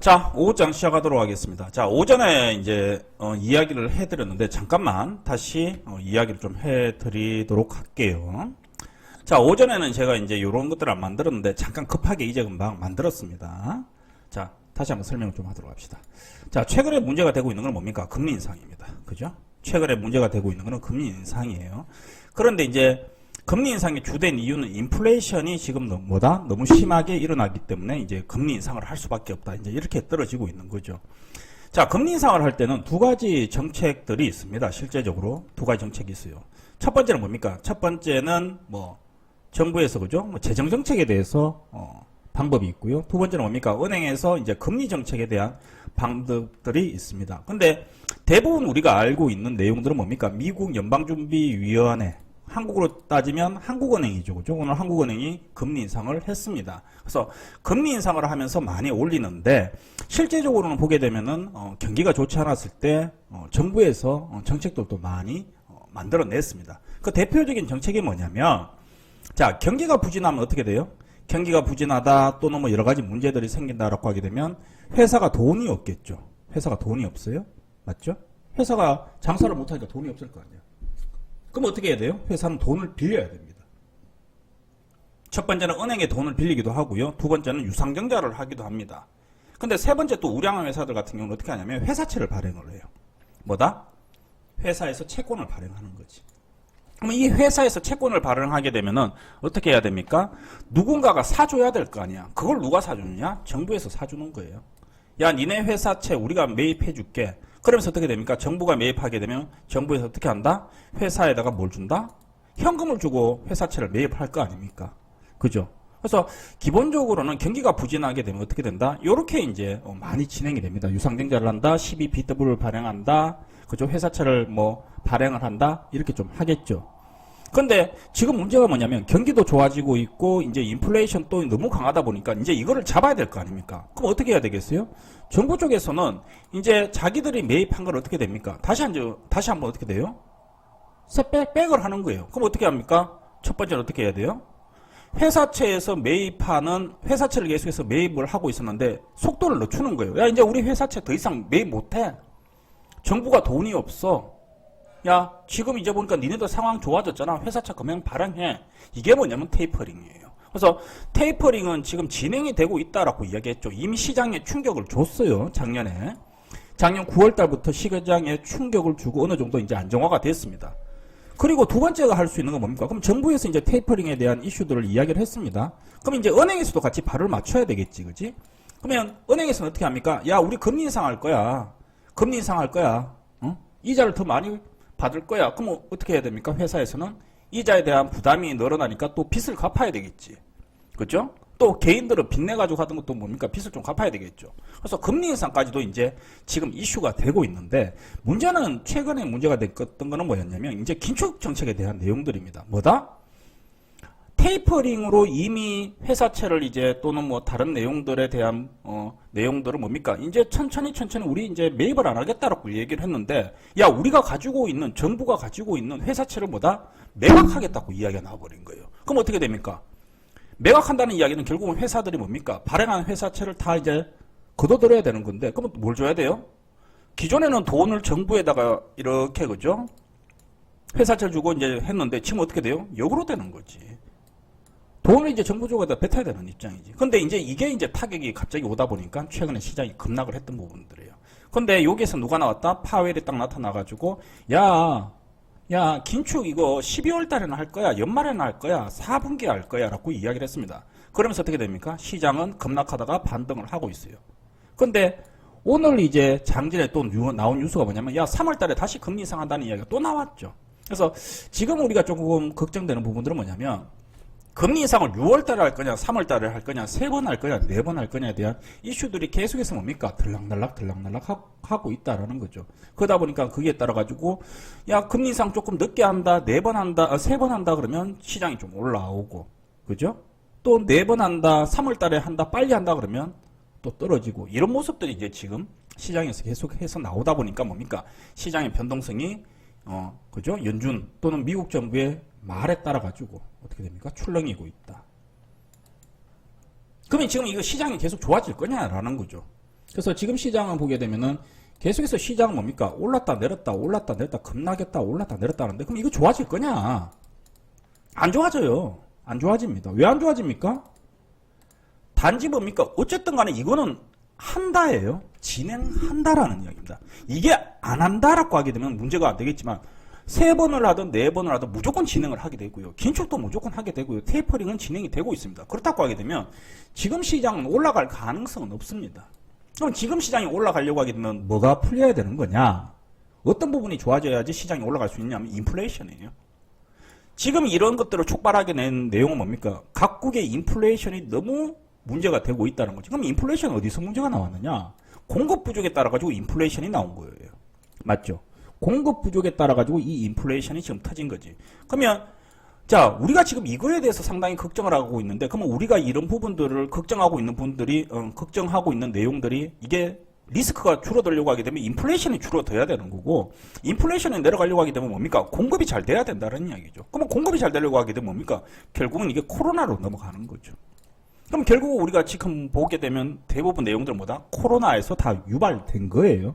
자, 5장 시작하도록 하겠습니다. 자, 오전에 이제 이야기를 해드렸는데 잠깐만 다시 이야기를 좀 해드리도록 할게요. 자, 오전에는 제가 이제 이런 것들을 안 만들었는데 잠깐 급하게 이제 금방 만들었습니다. 자, 다시 한번 설명을 좀 하도록 합시다. 자, 최근에 문제가 되고 있는 건 뭡니까? 금리 인상입니다. 그죠? 최근에 문제가 되고 있는 건 금리 인상이에요. 그런데 이제 금리 인상의 주된 이유는 인플레이션이 지금 너무 심하게 일어나기 때문에 이제 금리 인상을 할 수밖에 없다. 이제 이렇게 떨어지고 있는 거죠. 자, 금리 인상을 할 때는 두 가지 정책들이 있습니다. 실제적으로 두 가지 정책이 있어요. 첫 번째는 뭡니까? 첫 번째는 정부에서 그죠? 재정 정책에 대해서 방법이 있고요. 두 번째는 뭡니까? 은행에서 이제 금리 정책에 대한 방법들이 있습니다. 근데 대부분 우리가 알고 있는 내용들은 뭡니까? 미국 연방준비위원회, 한국으로 따지면 한국은행이죠. 그죠? 오늘 한국은행이 금리 인상을 했습니다. 그래서 금리 인상을 하면서 많이 올리는데 실제적으로는 보게 되면은 경기가 좋지 않았을 때 정부에서 정책들도 많이 만들어냈습니다. 그 대표적인 정책이 뭐냐면, 자, 경기가 부진하면 어떻게 돼요? 경기가 부진하다 또는 여러 가지 문제들이 생긴다라고 하게 되면 회사가 돈이 없겠죠. 회사가 돈이 없어요? 맞죠? 회사가 장사를 못하니까 돈이 없을 거 아니에요. 그럼 어떻게 해야 돼요? 회사는 돈을 빌려야 됩니다. 첫 번째는 은행에 돈을 빌리기도 하고요. 두 번째는 유상증자를 하기도 합니다. 근데 세 번째 또 우량한 회사들 같은 경우는 어떻게 하냐면 회사채를 발행을 해요. 뭐다? 회사에서 채권을 발행하는 거지. 그럼 이 회사에서 채권을 발행하게 되면은 어떻게 해야 됩니까? 누군가가 사줘야 될 거 아니야. 그걸 누가 사주느냐? 정부에서 사주는 거예요. 야, 니네 회사채 우리가 매입해 줄게. 그러면서 어떻게 됩니까? 정부가 매입하게 되면 정부에서 어떻게 한다? 회사에다가 뭘 준다? 현금을 주고 회사채를 매입할 거 아닙니까? 그죠? 그래서 기본적으로는 경기가 부진하게 되면 어떻게 된다? 요렇게 이제 많이 진행이 됩니다. 유상증자를 한다, 12BW를 발행한다, 그죠? 회사채를 발행을 한다, 이렇게 좀 하겠죠. 근데 지금 문제가 뭐냐면 경기도 좋아지고 있고 이제 인플레이션 또 너무 강하다 보니까 이제 이거를 잡아야 될 거 아닙니까? 그럼 어떻게 해야 되겠어요? 정부 쪽에서는 이제 자기들이 매입한 걸 어떻게 됩니까? 다시 한번 어떻게 돼요? 백을 하는 거예요. 그럼 어떻게 합니까? 첫 번째는 어떻게 해야 돼요? 회사채에서 매입하는, 회사채를 계속해서 매입을 하고 있었는데 속도를 늦추는 거예요. 야, 이제 우리 회사채 더 이상 매입 못해. 정부가 돈이 없어. 야, 지금 이제 보니까 니네들 상황 좋아졌잖아. 회사채 그냥 발행해. 이게 뭐냐면 테이퍼링이에요. 그래서 테이퍼링은 지금 진행이 되고 있다라고 이야기했죠. 이미 시장에 충격을 줬어요. 작년 9월 달부터 시장에 충격을 주고 어느 정도 이제 안정화가 됐습니다. 그리고 두 번째가 할 수 있는 건 뭡니까? 그럼 정부에서 이제 테이퍼링에 대한 이슈들을 이야기를 했습니다. 그럼 이제 은행에서도 같이 발을 맞춰야 되겠지, 그지? 그러면 은행에서는 어떻게 합니까? 야, 우리 금리 인상할 거야. 금리 인상할 거야. 이자를 더 많이 받을 거야. 그럼 어떻게 해야 됩니까? 회사에서는 이자에 대한 부담이 늘어나니까 또 빚을 갚아야 되겠지. 그죠? 또 개인들은 빚내가지고 하던 것도 뭡니까? 빚을 좀 갚아야 되겠죠. 그래서 금리 인상까지도 이제 지금 이슈가 되고 있는데 문제는 최근에 문제가 됐던 거는 뭐였냐면 이제 긴축 정책에 대한 내용들입니다. 뭐다? 테이퍼링으로 이미 회사채를 이제 또는 다른 내용들에 대한 내용들은 뭡니까? 이제 천천히 우리 이제 매입을 안 하겠다라고 얘기를 했는데 야, 우리가 가지고 있는, 정부가 가지고 있는 회사채를 매각하겠다고 이야기가 나와버린 거예요. 그럼 어떻게 됩니까? 매각한다는 이야기는 결국은 회사들이 뭡니까? 발행한 회사채를 다 이제 걷어들여야 되는 건데 그럼 뭘 줘야 돼요? 기존에는 돈을 정부에다가 이렇게 그죠? 회사채를 주고 이제 했는데 지금 어떻게 돼요? 역으로 되는 거지. 돈을 이제 정부 쪽에다 뱉어야 되는 입장이지. 근데 이제 이게 이제 타격이 갑자기 오다 보니까 최근에 시장이 급락을 했던 부분들이에요. 근데 여기에서 누가 나왔다? 파웰이 딱 나타나가지고 야, 긴축 이거 12월 달에는 할 거야. 연말에는 할 거야. 4분기에 할 거야. 라고 이야기를 했습니다. 그러면서 어떻게 됩니까? 시장은 급락하다가 반등을 하고 있어요. 근데 오늘 이제 장전에 또 나온 뉴스가 뭐냐면 야, 3월 달에 다시 금리 인상한다는 이야기가 또 나왔죠. 그래서 지금 우리가 조금 걱정되는 부분들은 뭐냐면 금리 인상을 6월 달에 할 거냐, 3월 달에 할 거냐, 3번 할 거냐, 4번 할 거냐에 대한 이슈들이 계속해서 뭡니까? 들락날락 하고 있다라는 거죠. 그러다 보니까 거기에 따라 가지고 야, 금리 인상 조금 늦게 한다, 4번 한다, 3번 한다 그러면 시장이 좀 올라오고, 그죠? 또 4번 한다, 3월 달에 한다, 빨리 한다 그러면 또 떨어지고 이런 모습들이 이제 지금 시장에서 계속해서 나오다 보니까 뭡니까? 시장의 변동성이 그죠? 연준 또는 미국 정부의 말에 따라 가지고 어떻게 됩니까? 출렁이고 있다. 그러면 지금 이거 시장이 계속 좋아질 거냐라는 거죠. 그래서 지금 시장을 보게 되면은 계속해서 시장은 뭡니까? 올랐다 내렸다 올랐다 내렸다 급락했다 올랐다 내렸다 하는데 그럼 이거 좋아질 거냐? 안 좋아져요. 안 좋아집니다. 왜 안 좋아집니까? 단지 뭡니까? 어쨌든 간에 이거는 한다예요. 진행한다라는 이야기입니다. 이게 안 한다라고 하게 되면 문제가 안 되겠지만 3번을 하든 4번을 하든 무조건 진행을 하게 되고요. 긴축도 무조건 하게 되고요. 테이퍼링은 진행이 되고 있습니다. 그렇다고 하게 되면 지금 시장은 올라갈 가능성은 없습니다. 그럼 지금 시장이 올라가려고 하게 되면 뭐가 풀려야 되는 거냐? 어떤 부분이 좋아져야지 시장이 올라갈 수 있냐면 인플레이션이에요. 지금 이런 것들을 촉발하게 낸 내용은 뭡니까? 각국의 인플레이션이 너무 문제가 되고 있다는 거죠. 그럼 인플레이션은 어디서 문제가 나왔느냐? 공급 부족에 따라 가지고 인플레이션이 나온 거예요. 맞죠? 공급 부족에 따라 가지고 이 인플레이션이 지금 터진 거지. 그러면 자, 우리가 지금 이거에 대해서 상당히 걱정을 하고 있는데, 그러면 우리가 이런 부분들을 걱정하고 있는 분들이, 걱정하고 있는 내용들이 이게 리스크가 줄어들려고 하게 되면 인플레이션이 줄어들어야 되는 거고, 인플레이션이 내려가려고 하게 되면 뭡니까? 공급이 잘 돼야 된다는 이야기죠. 그러면 공급이 잘 되려고 하게 되면 뭡니까? 결국은 이게 코로나로 넘어가는 거죠. 그럼 결국 우리가 지금 보게 되면 대부분 내용들은 뭐다? 코로나에서 다 유발된 거예요.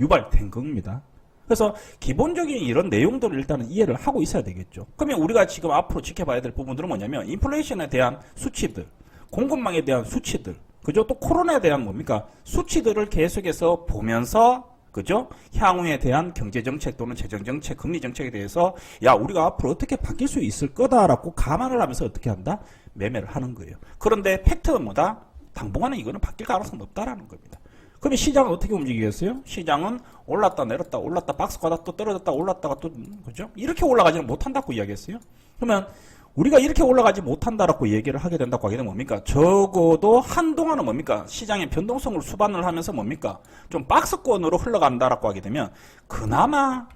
유발된 겁니다. 그래서 기본적인 이런 내용들을 일단은 이해를 하고 있어야 되겠죠. 그러면 우리가 지금 앞으로 지켜봐야 될 부분들은 뭐냐면 인플레이션에 대한 수치들, 공급망에 대한 수치들, 그죠? 또 코로나에 대한 뭡니까? 수치들을 계속해서 보면서 그죠? 향후에 대한 경제정책 또는 재정정책, 금리정책에 대해서 야 우리가 앞으로 어떻게 바뀔 수 있을 거다라고 감안을 하면서 어떻게 한다? 매매를 하는 거예요. 그런데 팩트는 뭐다? 당분간은 이거는 바뀔 가능성은 없다라는 겁니다. 그러면 시장은 어떻게 움직이겠어요? 시장은 올랐다 내렸다 올랐다 박스 가다 또 떨어졌다 올랐다가 또 그죠? 이렇게 올라가지는 못한다고 이야기했어요. 그러면 우리가 이렇게 올라가지 못한다라고 얘기를 하게 된다고 하게 되면 뭡니까? 적어도 한동안은 뭡니까? 시장의 변동성을 수반을 하면서 뭡니까? 좀 박스권으로 흘러간다라고 하게 되면 그나마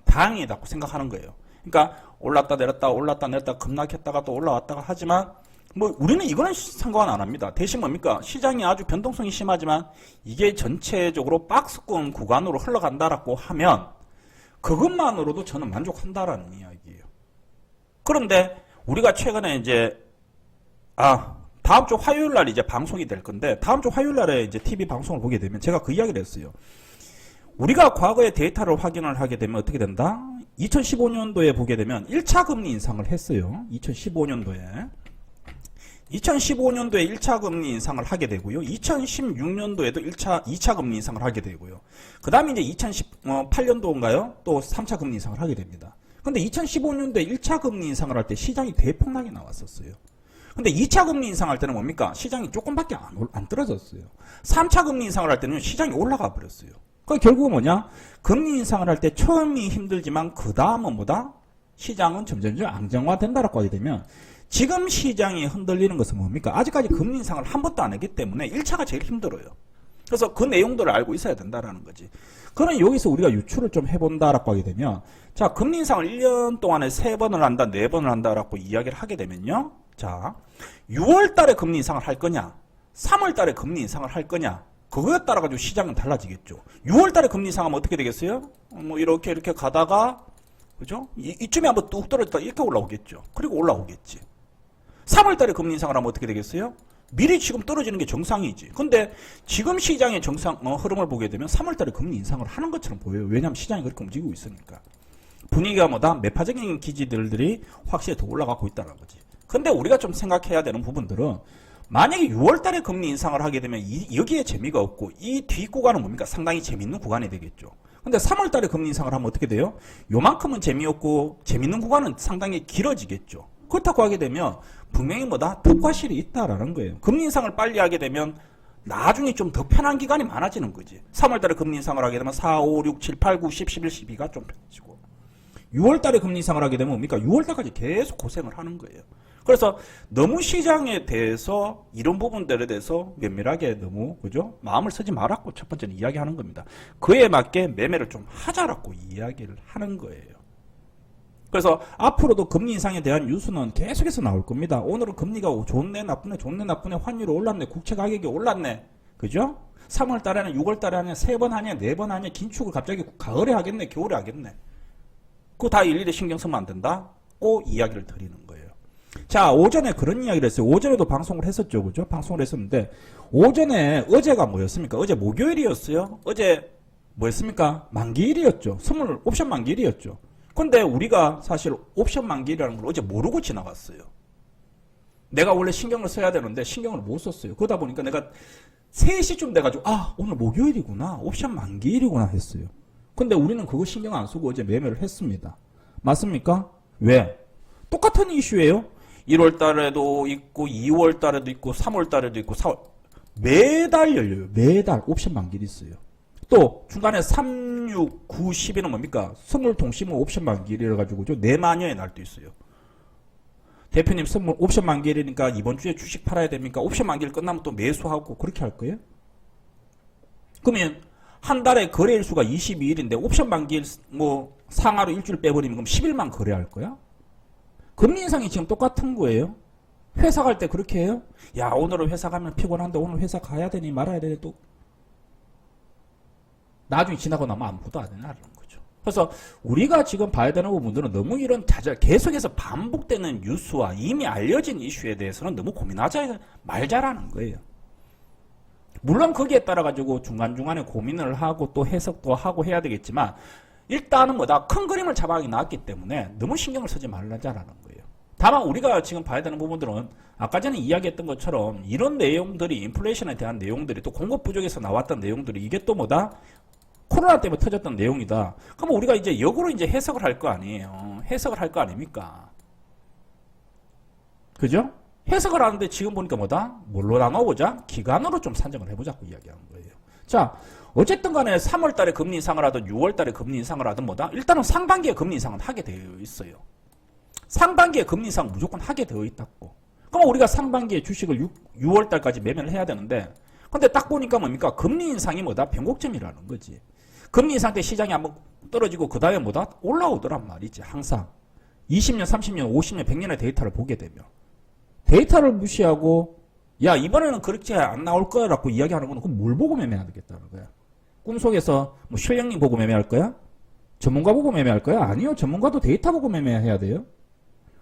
다행이다고 생각하는 거예요. 그러니까 올랐다 내렸다 급락했다가 또 올라왔다가 하지만 뭐 우리는 이거는 상관 안 합니다. 대신 뭡니까? 시장이 아주 변동성이 심하지만 이게 전체적으로 박스권 구간으로 흘러간다라고 하면 그것만으로도 저는 만족한다라는 이야기예요. 그런데 우리가 최근에 이제 다음 주 화요일 날 이제 방송이 될 건데 다음 주 화요일 날에 이제 TV 방송을 보게 되면 제가 그 이야기를 했어요. 우리가 과거의 데이터를 확인을 하게 되면 어떻게 된다? 2015년도에 보게 되면 1차 금리 인상을 했어요. 2015년도에 1차 금리 인상을 하게 되고요. 2016년도에도 2차 금리 인상을 하게 되고요. 그 다음에 이제 2018년도인가요? 또 3차 금리 인상을 하게 됩니다. 근데 2015년도에 1차 금리 인상을 할 때 시장이 대폭락이 나왔었어요. 근데 2차 금리 인상할 때는 뭡니까? 시장이 조금밖에 안 떨어졌어요. 3차 금리 인상을 할 때는 시장이 올라가 버렸어요. 그 결국은 뭐냐? 금리 인상을 할 때 처음이 힘들지만 그 다음은 뭐다? 시장은 점점 안정화된다라고 하게 되면 지금 시장이 흔들리는 것은 뭡니까? 아직까지 금리 인상을 한 번도 안 했기 때문에 1차가 제일 힘들어요. 그래서 그 내용들을 알고 있어야 된다라는 거지. 그러면 여기서 우리가 유추를 좀 해본다라고 하게 되면 자, 금리 인상을 1년 동안에 3번을 한다, 4번을 한다라고 이야기를 하게 되면요. 자, 6월 달에 금리 인상을 할 거냐? 3월 달에 금리 인상을 할 거냐? 그거에 따라 가지고 시장은 달라지겠죠. 6월 달에 금리 인상하면 어떻게 되겠어요? 뭐 이렇게 가다가 그죠? 이쯤에 한번 뚝 떨어졌다 이렇게 올라오겠죠. 그리고 올라오겠지. 3월 달에 금리 인상을 하면 어떻게 되겠어요? 미리 지금 떨어지는 게 정상이지. 근데 지금 시장의 흐름을 보게 되면 3월 달에 금리 인상을 하는 것처럼 보여요. 왜냐하면 시장이 그렇게 움직이고 있으니까. 분위기가 뭐다? 매파적인 기지들이 확실히 더 올라가고 있다는 거지. 근데 우리가 좀 생각해야 되는 부분들은 만약에 6월 달에 금리 인상을 하게 되면 여기에 재미가 없고 이 뒷구간은 뭡니까? 상당히 재밌는 구간이 되겠죠. 근데 3월 달에 금리 인상을 하면 어떻게 돼요? 요만큼은 재미없고 재밌는 구간은 상당히 길어지겠죠. 그렇다고 하게 되면 분명히 뭐다? 덕과 실이 있다라는 거예요. 금리 인상을 빨리 하게 되면 나중에 좀 더 편한 기간이 많아지는 거지. 3월 달에 금리 인상을 하게 되면 4, 5, 6, 7, 8, 9, 10, 11, 12가 좀 편해지고 6월 달에 금리 인상을 하게 되면 뭡니까? 6월 달까지 계속 고생을 하는 거예요. 그래서 너무 시장에 대해서 이런 부분들에 대해서 면밀하게 너무 그죠? 마음을 쓰지 말았고 첫 번째는 이야기하는 겁니다. 그에 맞게 매매를 좀 하자라고 이야기를 하는 거예요. 그래서 앞으로도 금리 인상에 대한 뉴스는 계속해서 나올 겁니다. 오늘은 금리가 좋네 나쁘네 좋네 나쁘네 환율이 올랐네 국채 가격이 올랐네 그죠? 3월 달에는 6월 달에 하냐 3번 하냐 4번 하냐 긴축을 갑자기 가을에 하겠네 겨울에 하겠네 그거 다 일일이 신경 쓰면 안 된다 고 이야기를 드리는 거예요. 자, 오전에 그런 이야기를 했어요. 오전에도 방송을 했었죠. 그죠? 방송을 했었는데, 오전에, 어제가 뭐였습니까? 어제 목요일이었어요. 어제 뭐였습니까? 만기일이었죠. 선물 옵션 만기일이었죠. 근데 우리가 사실 옵션 만기일이라는 걸 어제 모르고 지나갔어요. 내가 원래 신경을 써야 되는데 신경을 못 썼어요. 그러다 보니까 내가 3시쯤 돼가지고 아 오늘 목요일이구나. 옵션 만기일이구나 했어요. 근데 우리는 그거 신경 안 쓰고 어제 매매를 했습니다. 맞습니까? 왜? 똑같은 이슈예요. 1월 달에도 있고 2월 달에도 있고 3월 달에도 있고 4월 매달 열려요. 매달 옵션 만기일이 있어요. 또 중간에 3, 6, 9, 10일은 뭡니까? 선물 동시무 옵션 만기일이라 가지고 내마녀의 날도 있어요. 대표님 선물 옵션 만기일이니까 이번 주에 주식 팔아야 됩니까? 옵션 만기일 끝나면 또 매수하고 그렇게 할 거예요? 그러면 한 달에 거래일 수가 22일인데 옵션 만기일 뭐 상하로 일주일 빼버리면 그럼 10일만 거래할 거야? 금리 인상이 지금 똑같은 거예요. 회사 갈 때 그렇게 해요? 야 오늘은 회사 가면 피곤한데 오늘 회사 가야 되니 말아야 되니 또 나중에 지나고 나면 아무것도 안 되냐는 거죠. 그래서 우리가 지금 봐야 되는 부분들은 너무 이런 계속해서 반복되는 뉴스와 이미 알려진 이슈에 대해서는 너무 고민하자 말자라는 거예요. 물론 거기에 따라 가지고 중간중간에 고민을 하고 또 해석도 하고 해야 되겠지만 일단은 뭐다 큰 그림을 잡아가기 나왔기 때문에 너무 신경을 쓰지 말자라는 거예요. 다만 우리가 지금 봐야 되는 부분들은 아까 전에 이야기했던 것처럼 이런 내용들이 인플레이션에 대한 내용들이 또 공급 부족에서 나왔던 내용들이 이게 또 뭐다 코로나 때문에 터졌던 내용이다. 그럼 우리가 이제 역으로 이제 해석을 할 거 아니에요. 해석을 할 거 아닙니까? 그죠? 해석을 하는데 지금 보니까 뭐다? 뭘로 나눠보자? 기간으로 좀 산정을 해보자고 이야기하는 거예요. 자, 어쨌든 간에 3월 달에 금리 인상을 하든 6월 달에 금리 인상을 하든 뭐다? 일단은 상반기에 금리 인상은 하게 되어 있어요. 상반기에 금리 인상 무조건 하게 되어 있다고. 그럼 우리가 상반기에 주식을 6월 달까지 매매를 해야 되는데 근데 딱 보니까 뭡니까? 금리 인상이 뭐다? 변곡점이라는 거지. 금리 인상 때 시장이 한번 떨어지고 그 다음에 뭐다? 올라오더란 말이지. 항상 20년, 30년, 50년, 100년의 데이터를 보게 되면 데이터를 무시하고 야 이번에는 그렇게 안 나올 거라고 이야기하는 거는 그럼 뭘 보고 매매하겠다는 거야? 꿈속에서 뭐 실력님 보고 매매할 거야? 전문가 보고 매매할 거야? 아니요. 전문가도 데이터 보고 매매해야 돼요.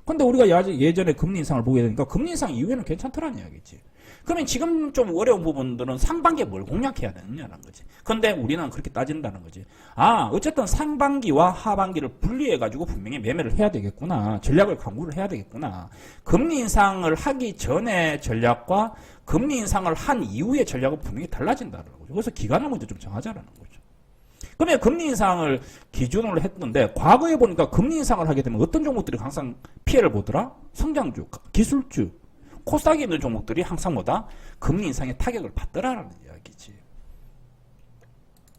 근데 우리가 예전에 금리 인상을 보게 되니까 금리 인상 이후에는 괜찮더라는 이야기지. 그러면 지금 좀 어려운 부분들은 상반기에 뭘 공략해야 되느냐는 거지. 근데 우리는 그렇게 따진다는 거지. 아, 어쨌든 상반기와 하반기를 분리해가지고 분명히 매매를 해야 되겠구나. 전략을 강구를 해야 되겠구나. 금리 인상을 하기 전에 전략과 금리 인상을 한 이후의 전략은 분명히 달라진다는 거죠. 그래서 기간을 먼저 좀 정하자라는 거죠. 그러면 금리 인상을 기준으로 했는데 과거에 보니까 금리 인상을 하게 되면 어떤 종목들이 항상 피해를 보더라? 성장주, 기술주, 코스닥에 있는 종목들이 항상 뭐다? 금리 인상의 타격을 받더라라는 이야기지.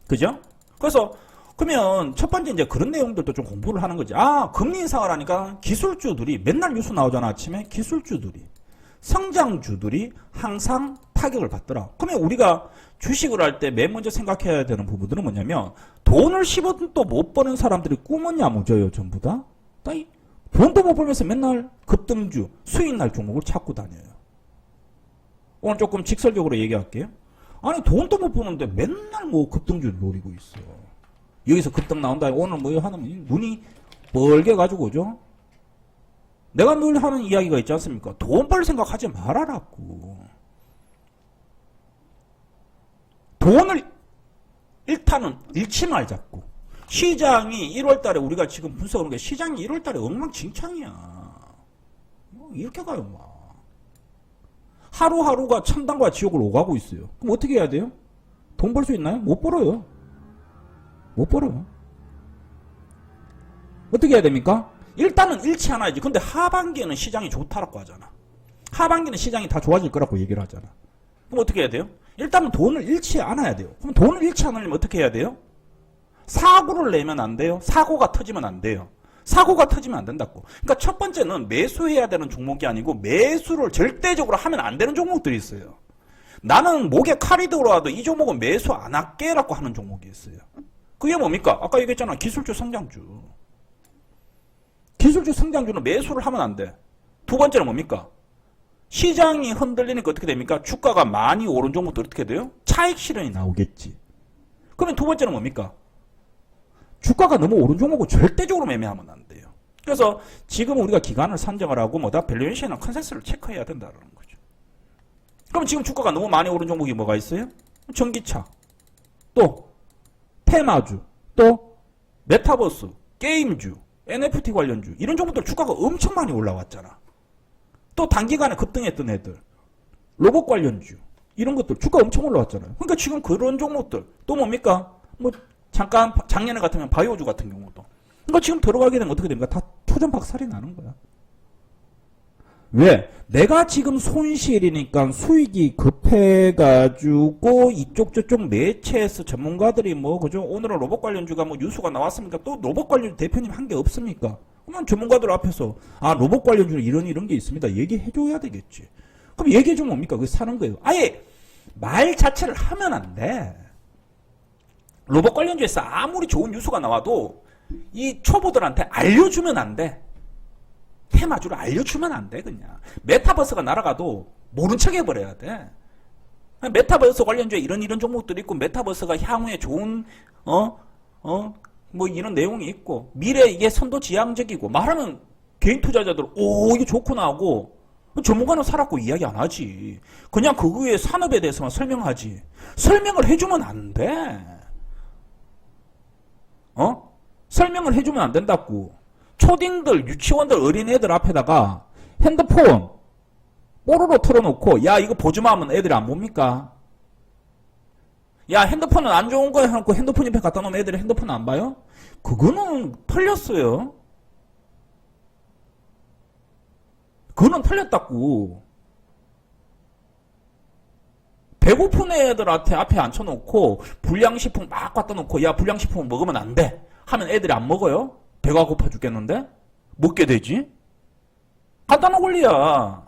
그죠? 그래서 그러면 첫 번째 이제 그런 내용들도 좀 공부를 하는 거지. 아, 금리 인상을 하니까 기술주들이 맨날 뉴스 나오잖아. 아침에 기술주들이 성장주들이 항상 타격을 받더라. 그러면 우리가 주식을 할 때 맨 먼저 생각해야 되는 부분들은 뭐냐면 돈을 10원도 못 버는 사람들이 꿈은 야무져요. 전부 다. 돈도 못 벌면서 맨날 급등주, 수익 날 종목을 찾고 다녀요. 오늘 조금 직설적으로 얘기할게요. 아니 돈도 못 버는데 맨날 뭐 급등주를 노리고 있어. 여기서 급등 나온다. 오늘 뭐 하는 눈이 뻘게 가지고 오죠. 내가 늘 하는 이야기가 있지 않습니까? 돈 벌 생각하지 말아라고. 돈을 일단은 잃지 말자고. 시장이 1월 달에 우리가 지금 분석하는 게 시장이 1월 달에 엉망진창이야. 이렇게 가요, 막. 하루하루가 천당과 지옥을 오가고 있어요. 그럼 어떻게 해야 돼요? 돈 벌 수 있나요? 못 벌어요. 못 벌어요. 어떻게 해야 됩니까? 일단은 잃지 않아야지. 근데 하반기에는 시장이 좋다라고 하잖아. 하반기는 시장이 다 좋아질 거라고 얘기를 하잖아. 그럼 어떻게 해야 돼요? 일단은 돈을 잃지 않아야 돼요. 그럼 돈을 잃지 않으려면 어떻게 해야 돼요? 사고를 내면 안 돼요. 사고가 터지면 안 돼요. 사고가 터지면 안 된다고. 그러니까 첫 번째는 매수해야 되는 종목이 아니고 매수를 절대적으로 하면 안 되는 종목들이 있어요. 나는 목에 칼이 들어와도 이 종목은 매수 안 할게라고 하는 종목이 있어요. 그게 뭡니까? 아까 얘기했잖아. 기술주 성장주. 기술주 성장주는 매수를 하면 안 돼. 두 번째는 뭡니까? 시장이 흔들리니까 어떻게 됩니까? 주가가 많이 오른 종목도 어떻게 돼요? 차익 실현이 나오겠지. 그러면 두 번째는 뭡니까? 주가가 너무 오른 종목은 절대적으로 매매하면 안 돼요. 그래서 지금 우리가 기간을 산정을 하고 뭐다 밸류에이션이나 컨센서스를 체크해야 된다는 거죠. 그럼 지금 주가가 너무 많이 오른 종목이 뭐가 있어요? 전기차, 또 테마주, 또 메타버스, 게임주, NFT 관련주 이런 종목들 주가가 엄청 많이 올라왔잖아. 또 단기간에 급등했던 애들, 로봇 관련주 이런 것들 주가 엄청 올라왔잖아요. 그러니까 지금 그런 종목들 또 뭡니까? 뭐 잠깐 작년에 같으면 바이오주 같은 경우도. 그러니까 지금 들어가게 되면 어떻게 됩니까? 다 토전 박살이 나는 거야. 왜? 내가 지금 손실이니까 수익이 급해가지고 이쪽 저쪽 매체에서 전문가들이 뭐 그죠? 오늘은 로봇 관련주가 뭐 뉴스가 나왔습니까? 또 로봇 관련주 대표님 한 게 없습니까? 그러면 전문가들 앞에서 아 로봇 관련주는 이런 게 있습니다. 얘기해줘야 되겠지. 그럼 얘기해주면 뭡니까? 그게 사는 거예요. 아예 말 자체를 하면 안 돼. 로봇 관련주에서 아무리 좋은 뉴스가 나와도 이 초보들한테 알려주면 안 돼. 테마주를 알려주면 안 돼, 그냥. 메타버스가 날아가도 모른 척 해버려야 돼. 메타버스 관련주에 이런 종목들이 있고, 메타버스가 향후에 좋은, 뭐 이런 내용이 있고, 미래 이게 선도지향적이고, 말하면 개인 투자자들, 오, 이게 좋구나 하고, 전문가는 살았고 이야기 안 하지. 그냥 그거의 산업에 대해서만 설명하지. 설명을 해주면 안 돼. 설명을 해주면 안 된다고. 초딩들, 유치원들, 어린애들 앞에다가 핸드폰 뽀로로 틀어놓고 야 이거 보지마 하면 애들이 안 봅니까? 야 핸드폰은 안 좋은 거야 해놓고 핸드폰 옆에 갖다 놓으면 애들이 핸드폰 안 봐요? 그거는 틀렸어요. 그거는 틀렸다고. 배고픈 애들한테 앞에 앉혀놓고 불량식품 막 갖다 놓고 야 불량식품 먹으면 안 돼 하면 애들이 안 먹어요? 배가 고파 죽겠는데? 먹게 되지? 간단한 원리야.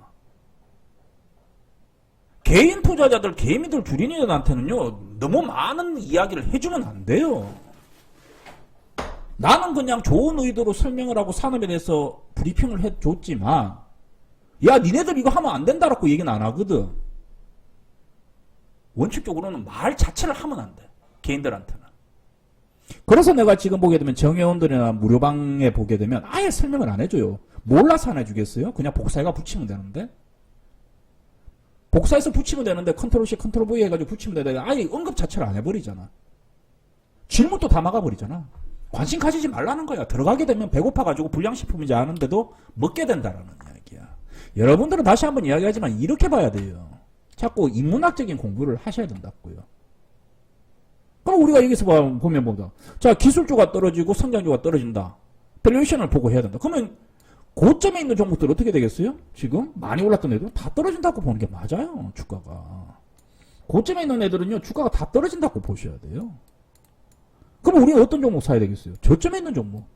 개인 투자자들, 개미들, 주린이들한테는요, 너무 많은 이야기를 해주면 안 돼요. 나는 그냥 좋은 의도로 설명을 하고 산업에 대해서 브리핑을 해줬지만, 야, 니네들 이거 하면 안 된다라고 얘기는 안 하거든. 원칙적으로는 말 자체를 하면 안 돼. 개인들한테는. 그래서 내가 지금 보게 되면 정회원들이나 무료방에 보게 되면 아예 설명을 안 해줘요. 몰라서 안 해주겠어요? 그냥 복사해가 붙이면 되는데. 복사해서 붙이면 되는데 컨트롤 C, 컨트롤 V 해가지고 붙이면 되는데 아예 언급 자체를 안 해버리잖아. 질문도 다 막아버리잖아. 관심 가지지 말라는 거야. 들어가게 되면 배고파가지고 불량식품이지 않은데도 먹게 된다라는 이야기야. 여러분들은 다시 한번 이야기하지만 이렇게 봐야 돼요. 자꾸 인문학적인 공부를 하셔야 된다고요. 그럼 우리가 여기서 보면 뭐다. 자, 기술주가 떨어지고 성장주가 떨어진다. 밸류에이션을 보고 해야 된다. 그러면 고점에 있는 종목들 어떻게 되겠어요? 지금 많이 올랐던 애들 다 떨어진다고 보는 게 맞아요. 주가가. 고점에 있는 애들은요. 주가가 다 떨어진다고 보셔야 돼요. 그럼 우리가 어떤 종목 사야 되겠어요? 저점에 있는 종목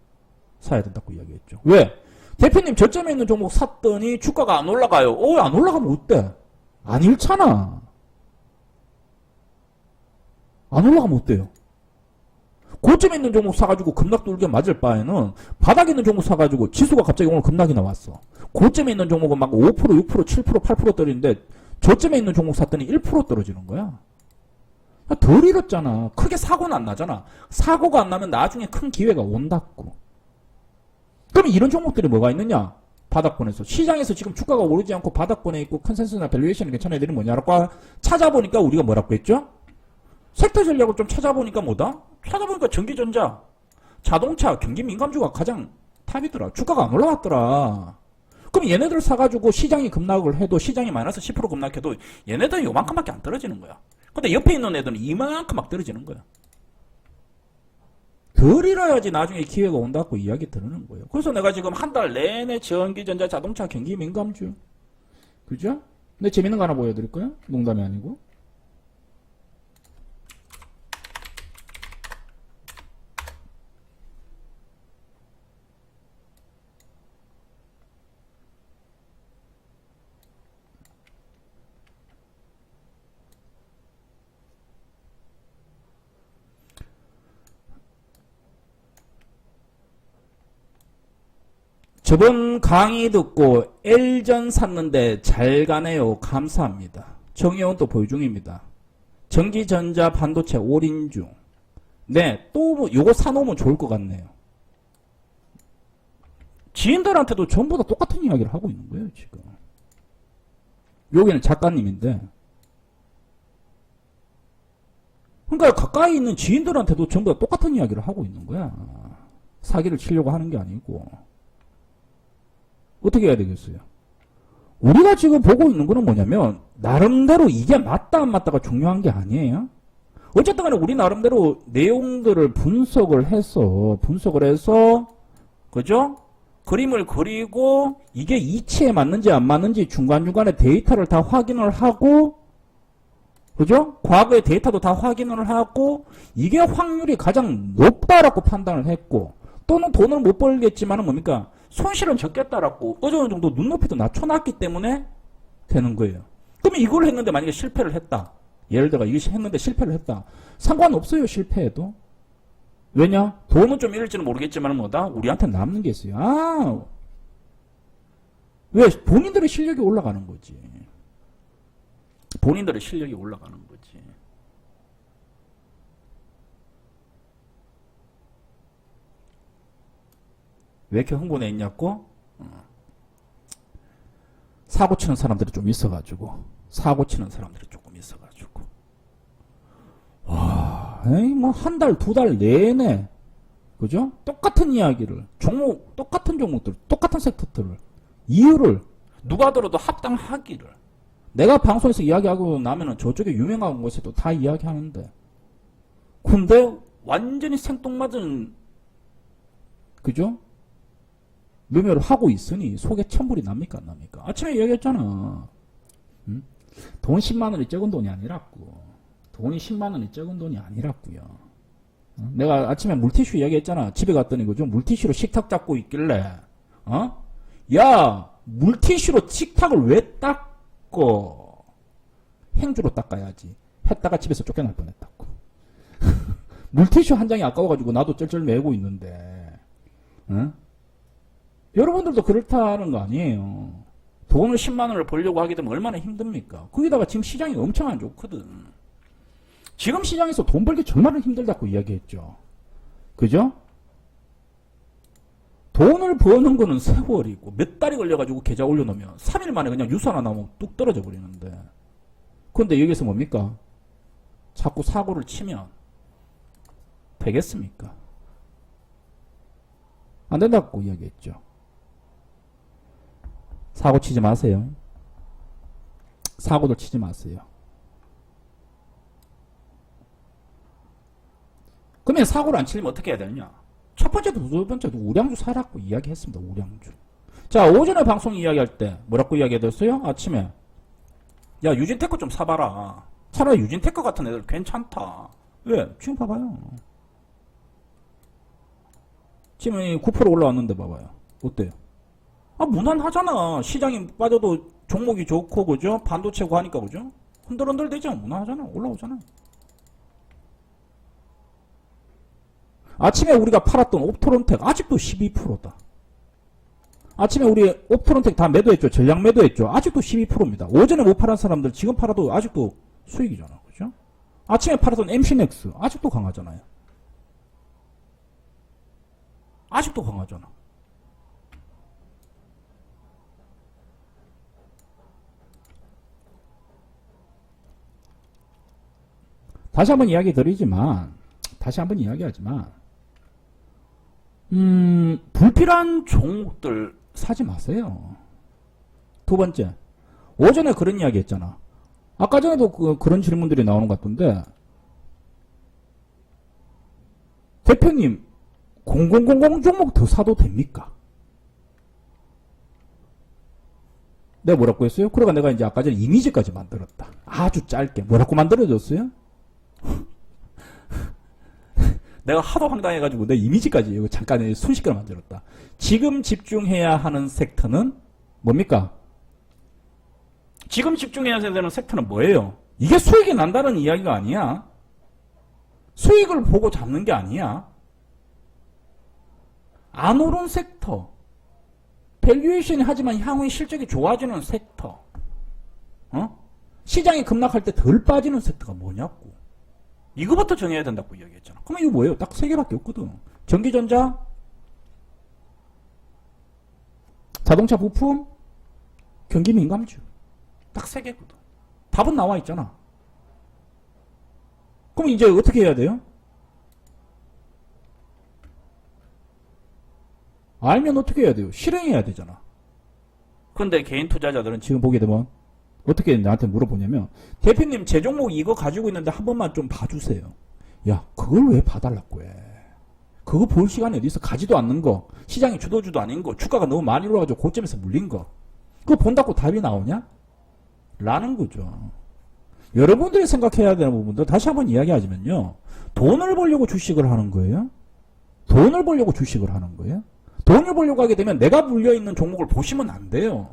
사야 된다고 이야기했죠. 왜? 대표님 저점에 있는 종목 샀더니 주가가 안 올라가요. 안 올라가면 어때? 안 잃잖아. 안 올라가면 어때요? 고점에 있는 종목 사가지고 급락 돌게 맞을 바에는 바닥에 있는 종목 사가지고 지수가 갑자기 오늘 급락이 나왔어. 고점에 있는 종목은 막 5%, 6%, 7%, 8% 떨어지는데 저점에 있는 종목 샀더니 1% 떨어지는 거야. 덜 잃었잖아. 크게 사고는 안 나잖아. 사고가 안 나면 나중에 큰 기회가 온다고. 그럼 이런 종목들이 뭐가 있느냐? 바닥권에서. 시장에서 지금 주가가 오르지 않고 바닥권에 있고 컨센서스나 밸류에이션이 괜찮은 애들이 뭐냐라고 찾아보니까 우리가 뭐라고 했죠? 섹터 전략을 좀 찾아보니까 뭐다? 찾아보니까 전기전자, 자동차, 경기민감주가 가장 탑이더라. 주가가 안 올라왔더라. 그럼 얘네들 사가지고 시장이 급락을 해도 시장이 마이너스 10% 급락해도 얘네들은 요만큼밖에 안 떨어지는 거야. 근데 옆에 있는 애들은 이만큼 막 떨어지는 거야. 덜 잃어야지 나중에 기회가 온다고 이야기 들으는 거예요. 그래서 내가 지금 한 달 내내 전기전자, 자동차, 경기민감주. 그죠? 근데 재밌는 거 하나 보여드릴까요? 농담이 아니고. 저번 강의 듣고 L전 샀는데 잘 가네요. 감사합니다. 정혜원 또 보유 중입니다. 전기전자 반도체 올인 중. 네, 또 요거 사놓으면 좋을 것 같네요. 지인들한테도 전부 다 똑같은 이야기를 하고 있는 거예요, 지금. 여기는 작가님인데. 그러니까 가까이 있는 지인들한테도 전부 다 똑같은 이야기를 하고 있는 거야. 사기를 치려고 하는 게 아니고. 어떻게 해야 되겠어요? 우리가 지금 보고 있는 거는 뭐냐면 나름대로 이게 맞다 안 맞다가 중요한 게 아니에요. 어쨌든 간에 우리 나름대로 내용들을 분석을 해서 그죠? 그림을 그리고 이게 이치에 맞는지 안 맞는지 중간중간에 데이터를 다 확인을 하고 그죠? 과거의 데이터도 다 확인을 하고 이게 확률이 가장 높다라고 판단을 했고 또는 돈을 못 벌겠지만은 뭡니까? 손실은 적겠다라고 어느 정도 눈높이도 낮춰놨기 때문에 되는 거예요. 그러면 이걸 했는데 만약에 실패를 했다. 예를 들어 이거 했는데 실패를 했다. 상관없어요. 실패해도. 왜냐? 돈은 좀 잃을지는 모르겠지만 뭐다? 우리한테 남는 게 있어요. 아, 왜? 본인들의 실력이 올라가는 거지. 본인들의 실력이 올라가는 거지. 왜 이렇게 흥분해 있냐고? 사고 치는 사람들이 좀 있어가지고. 와, 뭐, 한 달, 두 달 내내, 그죠? 똑같은 이야기를, 똑같은 종목들, 똑같은 섹터들을, 이유를, 누가 들어도 합당하기를. 내가 방송에서 이야기하고 나면은 저쪽에 유명한 곳에도 다 이야기하는데. 근데, 완전히 생뚱맞은, 그죠? 매매를 하고 있으니 속에 천불이 납니까 안 납니까? 아침에 얘기했잖아. 응? 돈 10만 원이 적은 돈이 아니라고. 돈이 10만 원이 적은 돈이 아니라고요. 내가 아침에 물티슈 이야기했잖아. 집에 갔더니 그죠? 물티슈로 식탁 닦고 있길래 야 물티슈로 식탁을 왜 닦고 행주로 닦아야지. 했다가 집에서 쫓겨날 뻔했다고. 물티슈 한 장이 아까워가지고 나도 쩔쩔 매고 있는데 여러분들도 그렇다는 거 아니에요. 돈을 10만 원을 벌려고 하게 되면 얼마나 힘듭니까? 거기다가 지금 시장이 엄청 안 좋거든. 지금 시장에서 돈 벌기 정말 힘들다고 이야기했죠. 그죠? 돈을 버는 거는 세월이고 몇 달이 걸려가지고 계좌 올려놓으면 3일 만에 그냥 유서 하나 나오면 뚝 떨어져 버리는데 그런데 여기서 뭡니까? 자꾸 사고를 치면 되겠습니까? 안 된다고 이야기했죠. 사고 치지 마세요. 사고도 치지 마세요. 그러면 사고를 안 치려면 어떻게 해야 되느냐? 첫 번째도 두 번째도 우량주 사라고 이야기했습니다. 우량주. 자, 오전에 방송 이야기할 때 뭐라고 이야기해뒀어요? 아침에 야 유진테크 좀 사봐라. 차라리 유진테크 같은 애들 괜찮다. 왜? 지금 봐봐요. 지금 9% 올라왔는데 봐봐요. 어때요? 아, 무난하잖아. 시장이 빠져도 종목이 좋고, 그죠? 반도체고 하니까, 그죠? 흔들흔들 되지 않아? 무난하잖아. 올라오잖아. 아침에 우리가 팔았던 옵토론텍, 아직도 12%다. 아침에 우리 옵토론텍 다 매도했죠. 전량 매도했죠. 아직도 12%입니다. 오전에 못 팔은 사람들 지금 팔아도 아직도 수익이잖아. 그죠? 아침에 팔았던 MC넥스, 아직도 강하잖아요. 아직도 강하잖아. 다시 한번 이야기하지만 불필요한 종목들 사지 마세요. 두 번째, 오전에 그런 이야기 했잖아. 아까 전에도 그런 질문들이 나오는 것 같던데 대표님 0000 종목 더 사도 됩니까? 내가 뭐라고 했어요? 그러니까 내가 이제 아까 전에 이미지까지 만들었다. 아주 짧게. 뭐라고 만들어줬어요? 내가 하도 황당해가지고 내 이미지까지 잠깐 순식간에 만들었다. 지금 집중해야 하는 섹터는 뭡니까? 지금 집중해야 되는 섹터는 뭐예요? 이게 수익이 난다는 이야기가 아니야. 수익을 보고 잡는 게 아니야. 안 오른 섹터, 밸류에이션이 하지만 향후에 실적이 좋아지는 섹터, 시장이 급락할 때 덜 빠지는 섹터가 뭐냐고. 이거부터 정해야 된다고 이야기했잖아. 그러면 이거 뭐예요? 딱 세 개밖에 없거든. 전기전자, 자동차 부품, 경기 민감주. 딱 세 개거든. 답은 나와 있잖아. 그럼 이제 어떻게 해야 돼요? 알면 어떻게 해야 돼요? 실행해야 되잖아. 근데 개인 투자자들은 지금 보게 되면 어떻게 나한테 물어보냐면, 대표님 제 종목 이거 가지고 있는데 한 번만 좀 봐주세요. 야, 그걸 왜 봐달라고 해? 그거 볼 시간이 어디 있어? 가지도 않는 거, 시장이 주도주도 아닌 거, 주가가 너무 많이 올라가지고 고점에서 물린 거, 그거 본다고 답이 나오냐? 라는 거죠. 여러분들이 생각해야 되는 부분도 다시 한번 이야기하자면요, 돈을 벌려고 주식을 하는 거예요? 돈을 벌려고 주식을 하는 거예요? 돈을 벌려고 하게 되면 내가 물려있는 종목을 보시면 안 돼요.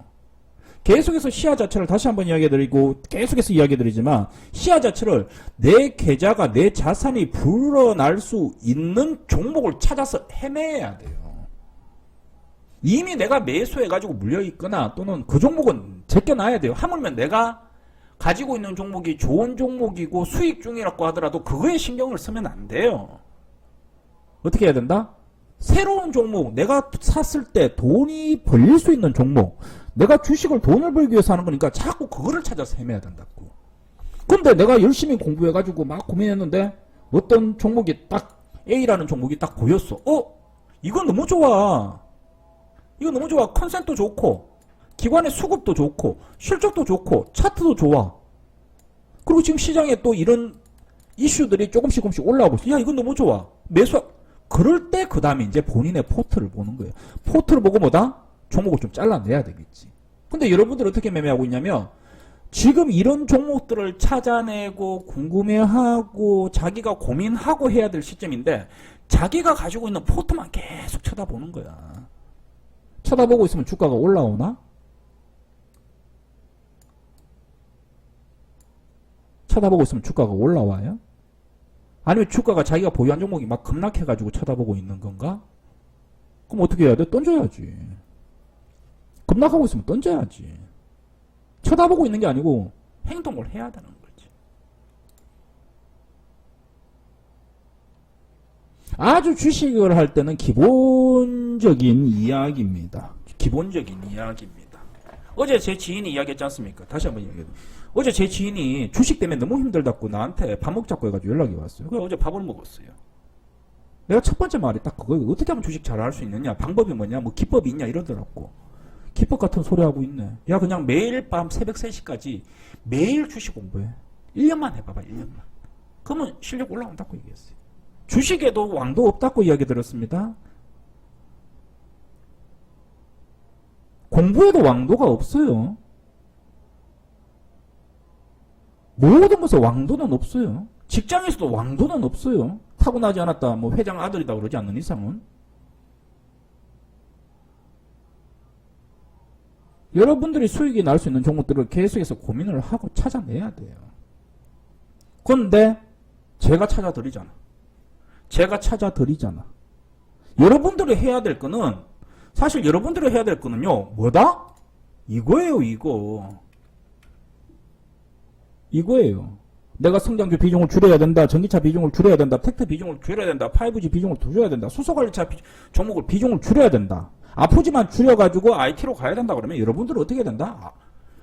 계속해서 시야 자체를 다시 한번 이야기해드리고 계속해서 이야기해드리지만, 시야 자체를 내 계좌가, 내 자산이 불어날 수 있는 종목을 찾아서 헤매야 돼요. 이미 내가 매수해가지고 물려있거나 또는 그 종목은 제껴놔야 돼요. 하물며 내가 가지고 있는 종목이 좋은 종목이고 수익 중이라고 하더라도 그거에 신경을 쓰면 안 돼요. 어떻게 해야 된다? 새로운 종목, 내가 샀을 때 돈이 벌릴 수 있는 종목, 내가 주식을 돈을 벌기 위해서 하는 거니까 자꾸 그거를 찾아서 헤매야 된다고. 근데 내가 열심히 공부해가지고 막 고민했는데 어떤 종목이 딱, A라는 종목이 딱 보였어. 이거 너무 좋아. 이거 너무 좋아. 컨셉도 좋고, 기관의 수급도 좋고, 실적도 좋고, 차트도 좋아. 그리고 지금 시장에 또 이런 이슈들이 조금씩 올라오고 있어. 야, 이건 너무 좋아. 그럴 때 그 다음에 이제 본인의 포트를 보는 거예요. 포트를 보고 뭐다? 종목을 좀 잘라내야 되겠지. 근데 여러분들 어떻게 매매하고 있냐면, 지금 이런 종목들을 찾아내고 궁금해하고 자기가 고민하고 해야 될 시점인데, 자기가 가지고 있는 포트만 계속 쳐다보는 거야. 쳐다보고 있으면 주가가 올라오나? 쳐다보고 있으면 주가가 올라와요? 아니면 주가가 자기가 보유한 종목이 막 급락해가지고 쳐다보고 있는 건가? 그럼 어떻게 해야 돼? 던져야지. 급락하고 있으면 던져야지. 쳐다보고 있는 게 아니고 행동을 해야 되는 거지. 아주 주식을 할 때는 기본적인 이야기입니다. 기본적인 이야기입니다. 어제 제 지인이 이야기했지 않습니까? 다시 한번 이야기해요. 어제 제 지인이 주식 때문에 너무 힘들다고 나한테 밥 먹자고 해가지고 연락이 왔어요. 그래서 어제 밥을 먹었어요. 내가 첫 번째 말이 딱 그거예요. 어떻게 하면 주식 잘 할 수 있느냐? 방법이 뭐냐? 뭐 기법이 있냐? 이러더라고. 기법 같은 소리 하고 있네. 야, 그냥 매일 밤 새벽 3시까지 매일 주식 공부해. 1년만 해봐봐, 1년만. 그러면 실력 올라온다고 얘기했어요. 주식에도 왕도 없다고 이야기 들었습니다. 공부에도 왕도가 없어요. 모든 것에 왕도는 없어요. 직장에서도 왕도는 없어요. 타고나지 않았다, 뭐 회장 아들이다 그러지 않는 이상은. 여러분들이 수익이 날 수 있는 종목들을 계속해서 고민을 하고 찾아내야 돼요. 그런데 제가 찾아드리잖아. 여러분들이 해야 될 거는, 사실 여러분들이 해야 될 거는요, 뭐다? 이거예요, 이거예요. 내가 성장주 비중을 줄여야 된다, 전기차 비중을 줄여야 된다, 택배 비중을 줄여야 된다, 5G 비중을 줄여야 된다, 수소관리차 종목을 비중을 줄여야 된다. 아프지만 줄여가지고 IT로 가야 된다 그러면 여러분들은 어떻게 해야 된다?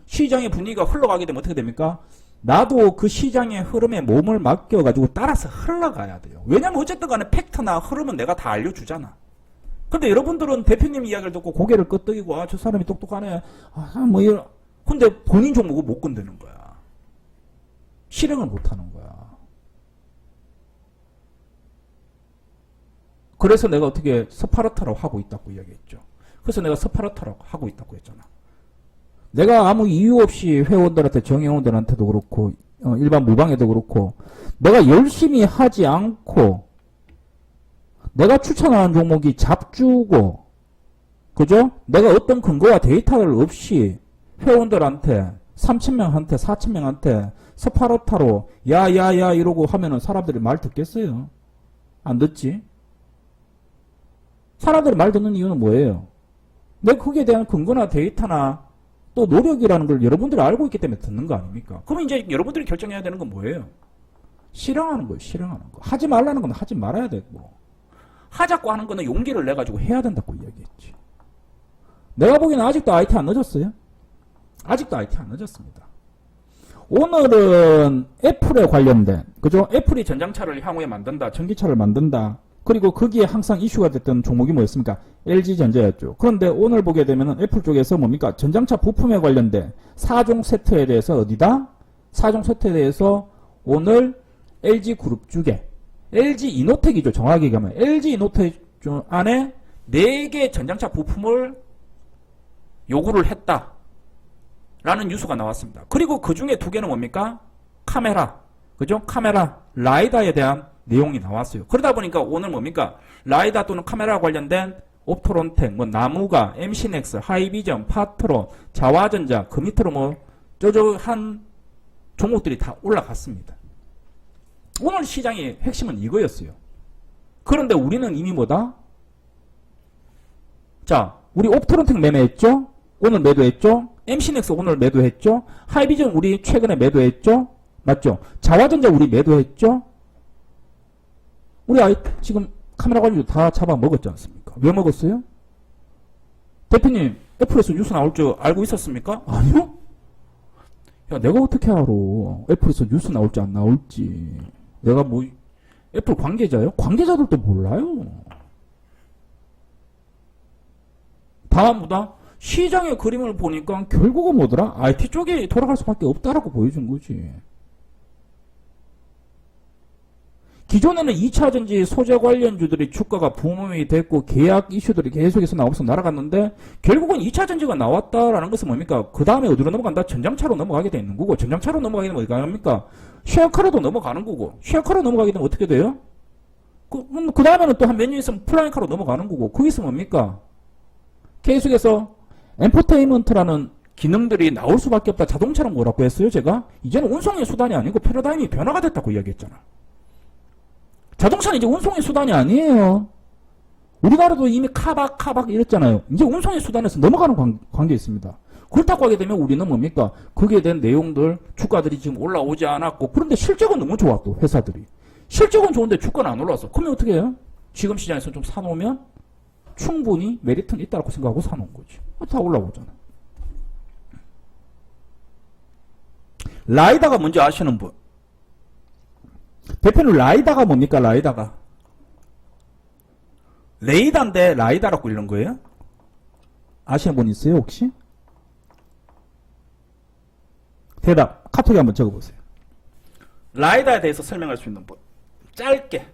시장의 분위기가 흘러가게 되면 어떻게 됩니까? 나도 그 시장의 흐름에 몸을 맡겨가지고 따라서 흘러가야 돼요. 왜냐면 어쨌든 간에 팩트나 흐름은 내가 다 알려주잖아. 근데 여러분들은 대표님 이야기를 듣고 고개를 끄덕이고, 저 사람이 똑똑하네. 뭐 이런. 근데 본인 종목을 못 건드는 거야. 실행을 못 하는 거야. 그래서 내가 어떻게 스파르타라고 하고 있다고 이야기했죠. 그래서 내가 스파르타라고 하고 있다고 했잖아. 내가 아무 이유 없이 회원들한테, 정회원들한테도 그렇고, 일반 무방에도 그렇고, 내가 열심히 하지 않고, 내가 추천하는 종목이 잡주고, 그죠? 내가 어떤 근거와 데이터를 없이 회원들한테, 3,000명한테, 4,000명한테 스파르타로 야야야 이러고 하면은 사람들이 말 듣겠어요? 안 듣지? 사람들이 말 듣는 이유는 뭐예요? 내가 거기에 대한 근거나 데이터나 또 노력이라는 걸 여러분들이 알고 있기 때문에 듣는 거 아닙니까? 그럼 이제 여러분들이 결정해야 되는 건 뭐예요? 실행하는 거예요, 실행하는 거. 하지 말라는 건 하지 말아야 되고, 하자고 하는 거는 용기를 내가지고 해야 된다고 이야기했지. 내가 보기에는 아직도 IT 안 늦었어요. 아직도 IT 안 늦었습니다. 오늘은 애플에 관련된, 그죠? 애플이 전장차를 향후에 만든다, 전기차를 만든다. 그리고 거기에 항상 이슈가 됐던 종목이 뭐였습니까? LG전자였죠. 그런데 오늘 보게 되면은 애플 쪽에서 뭡니까? 전장차 부품에 관련된 4종 세트에 대해서 어디다? 4종 세트에 대해서 오늘 LG그룹 쪽에, LG이노텍이죠. 정확하게 얘기하면. LG이노텍 안에 4개 전장차 부품을 요구를 했다. 라는 뉴스가 나왔습니다. 그리고 그 중에 2개는 뭡니까? 카메라. 그죠? 카메라, 라이다에 대한 내용이 나왔어요. 그러다 보니까 오늘 뭡니까? 라이다 또는 카메라 관련된 옵토론텍, 나무가, MC넥스, 하이비전, 파트론, 자화전자, 그 밑으로 쩌저한 종목들이 다 올라갔습니다. 오늘 시장의 핵심은 이거였어요. 그런데 우리는 이미 뭐다? 자, 우리 옵토론텍 매매했죠? 오늘 매도했죠? MC넥스 오늘 매도했죠? 하이비전 우리 최근에 매도했죠? 맞죠? 자화전자 우리 매도했죠? 우리 지금 카메라 관리도 다 잡아먹었지 않습니까? 왜 먹었어요? 대표님, 애플에서 뉴스 나올 줄 알고 있었습니까? 아니요? 야, 내가 어떻게 알아? 애플에서 뉴스 나올지 안 나올지. 내가 애플 관계자요? 관계자들도 몰라요. 다음보다 시장의 그림을 보니까 결국은 뭐더라? IT 쪽에 돌아갈 수밖에 없다라고 보여준 거지. 기존에는 2차전지 소재 관련주들이 주가가 붐이 됐고 계약 이슈들이 계속해서 나오면서 날아갔는데 결국은 2차전지가 나왔다라는 것은 뭡니까? 그 다음에 어디로 넘어간다? 전장차로 넘어가게 돼 있는 거고 전장차로 넘어가게 되면 어디가 합니까? 쉐어카로도 넘어가는 거고 쉐어카로 넘어가게 되면 어떻게 돼요? 그 다음에는 또 한 몇 년 있으면 플라잉카로 넘어가는 거고 거기서 뭡니까? 계속해서 엔터테인먼트라는 기능들이 나올 수밖에 없다. 자동차는 뭐라고 했어요? 제가? 이제는 운송의 수단이 아니고 패러다임이 변화가 됐다고 이야기했잖아. 자동차는 이제 운송의 수단이 아니에요. 우리나라도 이미 카박 이랬잖아요. 이제 운송의 수단에서 넘어가는 관계에 있습니다. 그렇다고 하게 되면 우리는 뭡니까? 거기에 대한 내용들, 주가들이 지금 올라오지 않았고, 그런데 실적은 너무 좋아, 또, 회사들이. 실적은 좋은데 주가는 안 올라왔어. 그러면 어떻게 해요? 지금 시장에서 좀 사놓으면 충분히 메리트는 있다고 생각하고 사놓은 거지. 다 올라오잖아. 라이다가 뭔지 아시는 분? 대표는 라이다가 뭡니까? 라이다가 레이다인데 라이다라고 이런 거예요? 아시는 분 있어요 혹시? 대답 카톡에 한번 적어보세요. 라이다에 대해서 설명할 수 있는 분 짧게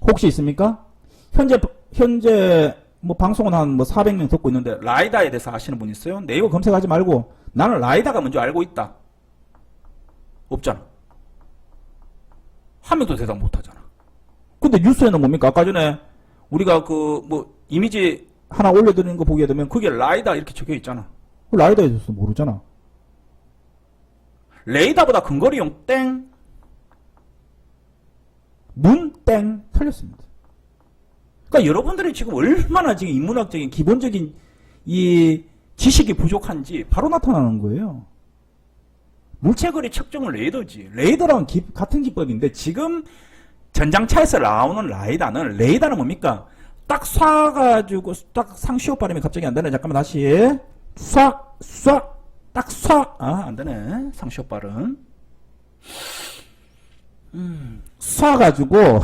혹시 있습니까? 현재 방송은 한 400명 듣고 있는데 라이다에 대해서 아시는 분 있어요? 네이버 검색하지 말고 나는 라이다가 뭔지 알고 있다. 없잖아. 한 명도 대답 못하잖아. 근데 뉴스에는 뭡니까? 아까 전에 우리가 이미지 하나 올려드리는 거 보게 되면 그게 라이다 이렇게 적혀 있잖아. 라이다에 대해서 모르잖아. 레이다보다 근거리용 땡. 눈 땡. 틀렸습니다. 그러니까 여러분들이 지금 얼마나 지금 인문학적인 기본적인 이 지식이 부족한지 바로 나타나는 거예요. 물체거리 측정은 레이더지. 레이더랑 같은 기법인데 지금 전장차에서 나오는 레이더는 뭡니까? 딱 쏴가지고 딱 상시호 발음이 갑자기 안 되네. 잠깐만 다시 딱 쏴. 안 되네. 상시호 발음. 쏴가지고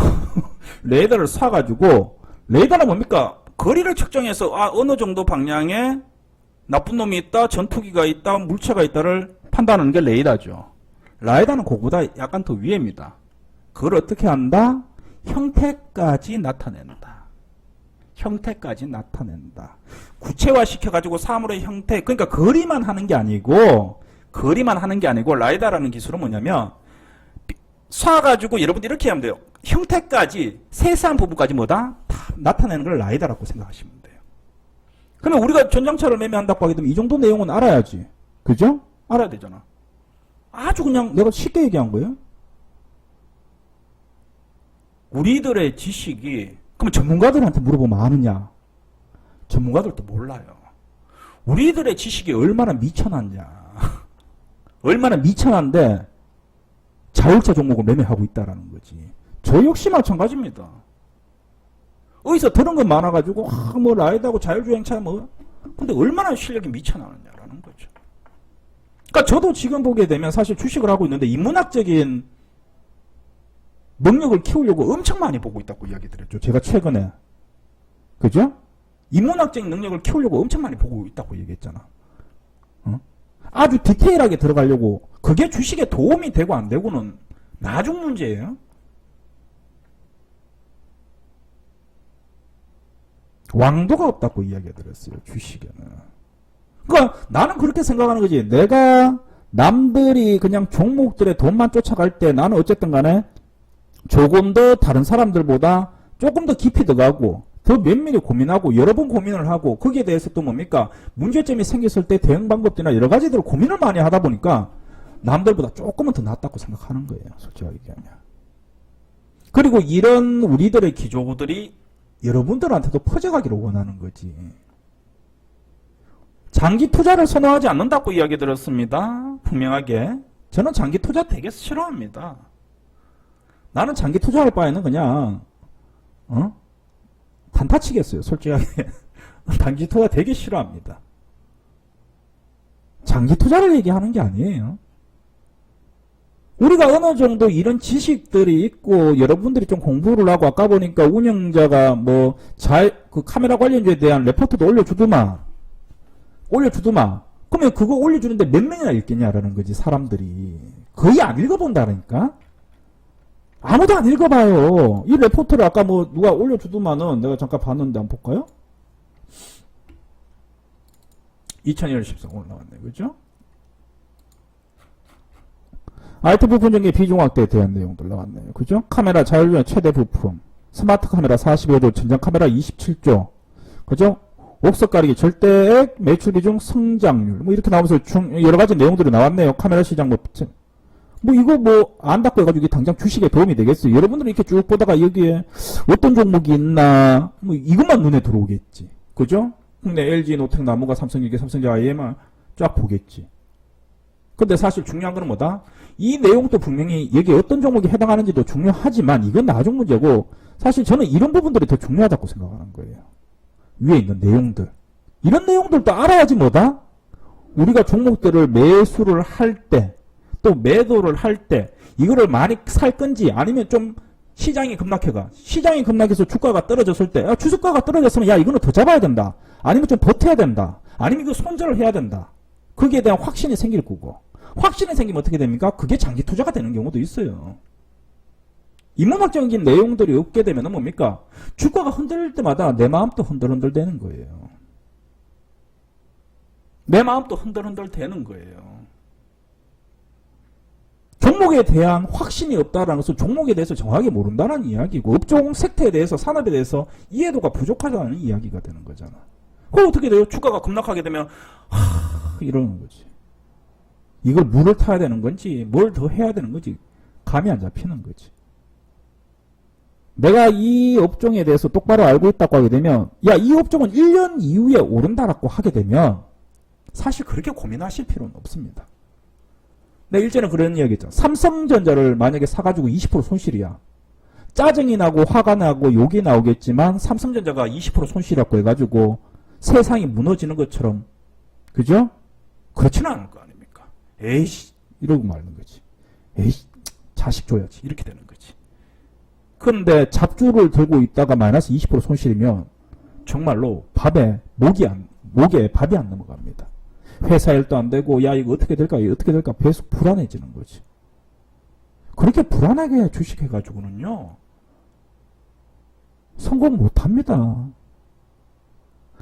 레이더를 쏴가지고 레이더는 뭡니까? 거리를 측정해서 어느 정도 방향에 나쁜 놈이 있다, 전투기가 있다, 물체가 있다를 판단하는 게 레이더죠. 라이다는 그거보다 약간 더 위에입니다. 그걸 어떻게 한다? 형태까지 나타낸다. 형태까지 나타낸다. 구체화 시켜가지고 사물의 형태, 그러니까 거리만 하는 게 아니고 라이다라는 기술은 뭐냐면 쏴가지고 여러분들 이렇게 하면 돼요. 형태까지 세세한 부분까지 다 나타내는 걸 라이다라고 생각하시면 돼요. 그러면 우리가 전장차를 매매한다고 하게 되면 이 정도 내용은 알아야지. 그죠? 알아야 되잖아. 아주 그냥 내가 쉽게 얘기한 거예요. 우리들의 지식이 그럼 전문가들한테 물어보면 아느냐? 전문가들도 몰라요. 우리들의 지식이 얼마나 미천하냐. 얼마나 미천한데 자율차 종목을 매매하고 있다라는 거지. 저 역시 마찬가지입니다. 어디서 들은 건 많아가지고 뭐 라이드하고 자율주행차 뭐 근데 얼마나 실력이 미쳐나느냐라는 거죠. 그러니까 저도 지금 보게 되면 사실 주식을 하고 있는데 인문학적인 능력을 키우려고 엄청 많이 보고 있다고 이야기 드렸죠. 제가 최근에. 그죠? 인문학적인 능력을 키우려고 엄청 많이 보고 있다고 얘기했잖아. 아주 디테일하게 들어가려고 그게 주식에 도움이 되고 안 되고는 나중 문제예요. 왕도가 없다고 이야기 드렸어요. 주식에는. 그러니까 나는 그렇게 생각하는 거지. 내가 남들이 그냥 종목들의 돈만 쫓아갈 때 나는 어쨌든 간에 조금 더 다른 사람들보다 조금 더 깊이 들어가고 더 면밀히 고민하고 여러 번 고민을 하고 거기에 대해서 또 뭡니까? 문제점이 생겼을 때 대응 방법들이나 여러 가지들을 고민을 많이 하다 보니까 남들보다 조금은 더 낫다고 생각하는 거예요. 솔직하게 얘기하면. 그리고 이런 우리들의 기조들이 여러분들한테도 퍼져가기를 원하는 거지. 장기 투자를 선호하지 않는다고 이야기 들었습니다. 분명하게. 저는 장기 투자 되게 싫어합니다. 나는 장기 투자할 바에는 그냥 단타 치겠어요. 솔직하게. 단기 투자 되게 싫어합니다. 장기 투자를 얘기하는 게 아니에요. 우리가 어느 정도 이런 지식들이 있고 여러분들이 좀 공부를 하고 아까 보니까 운영자가 뭐 그 카메라 관련주에 대한 레포트도 올려주더만. 그러면 그거 올려주는데 몇 명이나 읽겠냐라는 거지 사람들이. 거의 안 읽어본다니까. 아무도 안 읽어봐요. 이 레포트를 아까 뭐 누가 올려주더만은 내가 잠깐 봤는데 한번 볼까요? 2001년 14 올라왔네. 그죠? IT 부품 전기 비중확대에 대한 내용들 나왔네요. 그죠? 카메라 자율주행 최대 부품. 스마트 카메라 45조, 전장 카메라 27조. 그죠? 옥석 가리기 절대액, 매출 비중, 성장률. 뭐 이렇게 나오면서 여러 가지 내용들이 나왔네요. 카메라 시장 뭐 이거 뭐 안다고 해가지고 이게 당장 주식에 도움이 되겠어요. 여러분들은 이렇게 쭉 보다가 여기에 어떤 종목이 있나 뭐 이것만 눈에 들어오겠지. 그죠? 국내 LG, 노텍, 나무가, 삼성기계, 삼성전자, IMR 쫙 보겠지. 근데 사실 중요한 건 뭐다? 이 내용도 분명히 여기 어떤 종목이 해당하는지도 중요하지만 이건 나중 문제고 사실 저는 이런 부분들이 더 중요하다고 생각하는 거예요. 위에 있는 내용들. 이런 내용들도 알아야지 뭐다? 우리가 종목들을 매수를 할 때 또 매도를 할 때 이거를 많이 살 건지 아니면 좀 시장이 급락해가. 시장이 급락해서 주가가 떨어졌을 때 주가가 떨어졌으면 야 이거는 더 잡아야 된다. 아니면 좀 버텨야 된다. 아니면 이거 손절을 해야 된다. 거기에 대한 확신이 생길 거고. 확신이 생기면 어떻게 됩니까? 그게 장기 투자가 되는 경우도 있어요. 인문학적인 내용들이 없게 되면 뭡니까? 주가가 흔들릴 때마다 내 마음도 흔들흔들 되는 거예요. 내 마음도 흔들흔들 되는 거예요. 종목에 대한 확신이 없다라는 것은 종목에 대해서 정확하게 모른다는 이야기고 업종 섹터에 대해서 산업에 대해서 이해도가 부족하다는 이야기가 되는 거잖아. 그럼 어떻게 돼요? 주가가 급락하게 되면 이러는 거지. 이걸 물을 타야 되는 건지 뭘 더 해야 되는 건지 감이 안 잡히는 거지. 내가 이 업종에 대해서 똑바로 알고 있다고 하게 되면 야, 이 업종은 1년 이후에 오른다라고 하게 되면 사실 그렇게 고민하실 필요는 없습니다. 내가 일전에 그런 이야기 했잖아. 삼성전자를 만약에 사가지고 20% 손실이야. 짜증이 나고 화가 나고 욕이 나오겠지만 삼성전자가 20% 손실이라고 해가지고 세상이 무너지는 것처럼 그죠? 그렇지는 않을 거 아닙니까? 에이씨 이러고 말는 거지. 에이씨 자식 줘야지 이렇게 되는 거지. 그런데 잡주를 들고 있다가 마이너스 20% 손실이면 정말로 목에 밥이 안 넘어갑니다. 회사 일도 안 되고 야 이거 어떻게 될까 계속 불안해지는 거지. 그렇게 불안하게 주식해가지고는요 성공 못합니다.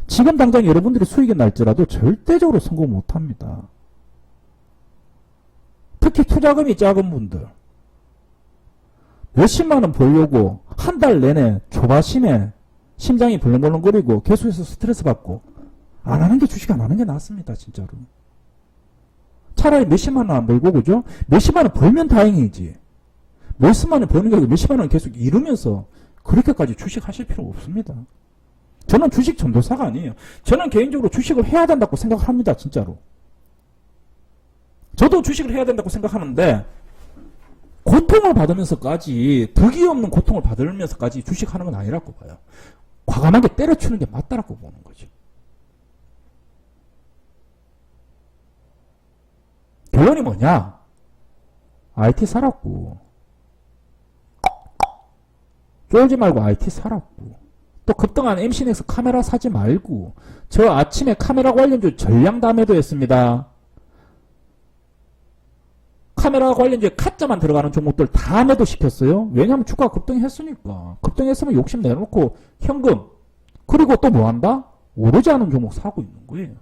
지금 당장 여러분들이 수익이 날지라도 절대적으로 성공 못합니다. 특히 투자금이 작은 분들 몇십만 원 벌려고 한 달 내내 조바심에 심장이 벌렁벌렁거리고 계속해서 스트레스 받고 안 하는 게 주식 안 하는 게 낫습니다. 진짜로. 차라리 몇십만 원 안 벌고 그죠? 몇십만 원 벌면 다행이지. 몇십만 원 버는 게 아니고 몇십만 원 계속 잃으면서 그렇게까지 주식 하실 필요 없습니다. 저는 주식 전도사가 아니에요. 저는 개인적으로 주식을 해야 된다고 생각합니다. 진짜로. 저도 주식을 해야 된다고 생각하는데 고통을 받으면서까지 덕이 없는 고통을 받으면서까지 주식하는 건 아니라고 봐요. 과감하게 때려치는 게 맞다라고 보는 거죠. 결론이 뭐냐? IT 살았고, 쫄지 말고 IT 살았고, 또 급등한 MC넥스 카메라 사지 말고, 저 아침에 카메라 관련주 전량 다 매도했습니다. 카메라 관련주에 카자만 들어가는 종목들 다 매도시켰어요. 왜냐하면 주가가 급등했으니까. 급등했으면 욕심 내놓고 현금, 그리고 또 뭐한다? 오르지 않은 종목 사고 있는 거예요.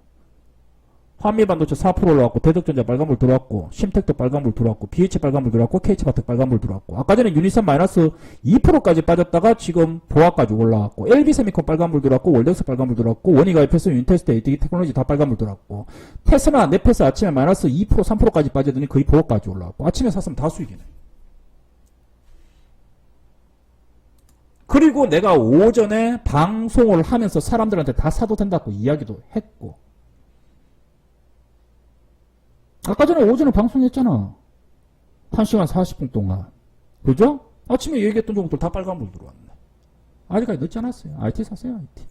한미반도체 4% 올라왔고, 대덕전자 빨간불 들어왔고, 심택도 빨간불 들어왔고, BH 빨간불 들어왔고, KH바텍 빨간불 들어왔고, 아까 전에 유니선 마이너스 2%까지 빠졌다가 지금 보합까지 올라왔고, LB세미콘 빨간불 들어왔고, 월덱스 빨간불 들어왔고, 원희가 FS, 유니테스트, AT 테크놀로지 다 빨간불 들어왔고, 테스라, 넷패스 아침에 마이너스 2%, 3%까지 빠지더니 거의 보합까지 올라왔고, 아침에 샀으면 다 수익이네. 그리고 내가 오전에 방송을 하면서 사람들한테 다 사도 된다고 이야기도 했고, 아까 전에 오전에 방송했잖아. 1시간 40분 동안. 그죠? 아침에 얘기했던 종목들 다 빨간불 들어왔네. 아직까지 늦지 않았어요. IT 사세요, IT.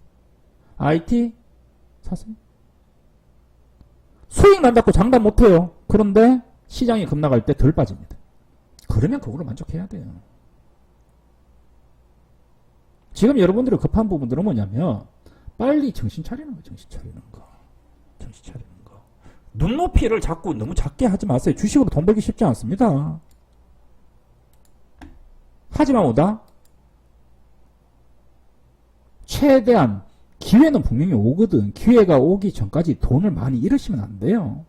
IT 사세요. 수익 난다고 장담 못해요. 그런데 시장이 급나갈 때 덜 빠집니다. 그러면 그걸로 만족해야 돼요. 지금 여러분들이 급한 부분들은 뭐냐면 빨리 정신 차리는 거, 정신 차리는 거. 정신 차리는 거. 눈높이를 자꾸 너무 작게 하지 마세요. 주식으로 돈 벌기 쉽지 않습니다. 하지만 뭐다? 최대한 기회는 분명히 오거든. 기회가 오기 전까지 돈을 많이 잃으시면 안 돼요.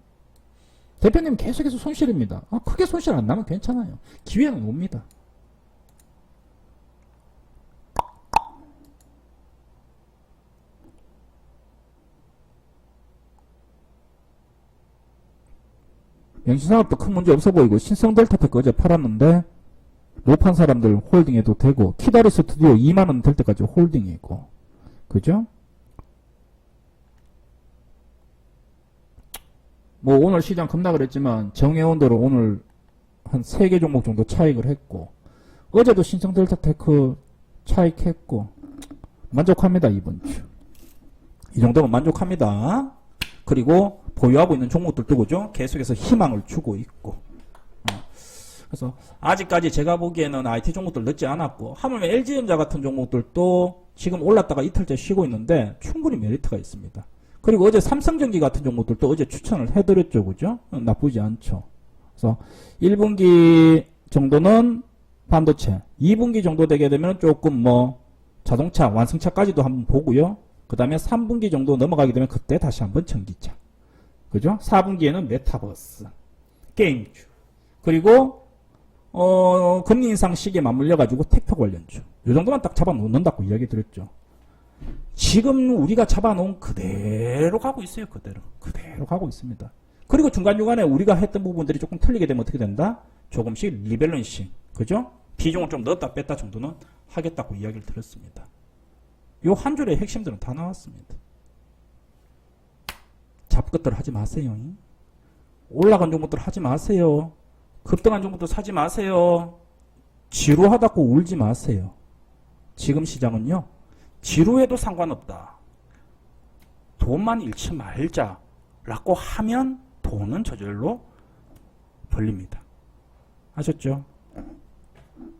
대표님 계속해서 손실입니다. 크게 손실 안 나면 괜찮아요. 기회는 옵니다. 영신산업도 큰 문제 없어 보이고, 신성델타텍 어제 팔았는데 못 판 사람들 홀딩해도 되고, 키다리 스튜디오 2만원 될 때까지 홀딩이고, 그죠? 뭐 오늘 시장 급락을 했지만 정해온대로 오늘 한 3개 종목 정도 차익을 했고, 어제도 신성델타테크 차익했고, 만족합니다. 이번 주 이 정도면 만족합니다. 그리고 보유하고 있는 종목들도 그죠? 계속해서 희망을 주고 있고. 그래서 아직까지 제가 보기에는 IT 종목들 늦지 않았고, 하물며 LG전자 같은 종목들도 지금 올랐다가 이틀째 쉬고 있는데 충분히 메리트가 있습니다. 그리고 어제 삼성전기 같은 종목들도 어제 추천을 해드렸죠. 그죠? 나쁘지 않죠. 그래서 1분기 정도는 반도체, 2분기 정도 되게 되면 조금 뭐 자동차, 완성차까지도 한번 보고요. 그 다음에 3분기 정도 넘어가게 되면 그때 다시 한번 전기차. 그죠? 4분기에는 메타버스, 게임주, 그리고 금리 인상 시기에 맞물려가지고 테크 관련주. 이 정도만 딱 잡아놓는다고 이야기 드렸죠. 지금 우리가 잡아놓은 그대로 가고 있어요. 그대로 가고 있습니다. 그리고 중간중간에 우리가 했던 부분들이 조금 틀리게 되면 어떻게 된다? 조금씩 리밸런싱, 그죠? 비중을 좀 넣었다 뺐다 정도는 하겠다고 이야기를 드렸습니다. 요 한 줄의 핵심들은 다 나왔습니다. 잡것들 하지 마세요. 올라간 종목들 하지 마세요. 급등한 종목들 사지 마세요. 지루하다고 울지 마세요. 지금 시장은요, 지루해도 상관없다. 돈만 잃지 말자라고 하면 돈은 저절로 벌립니다. 아셨죠?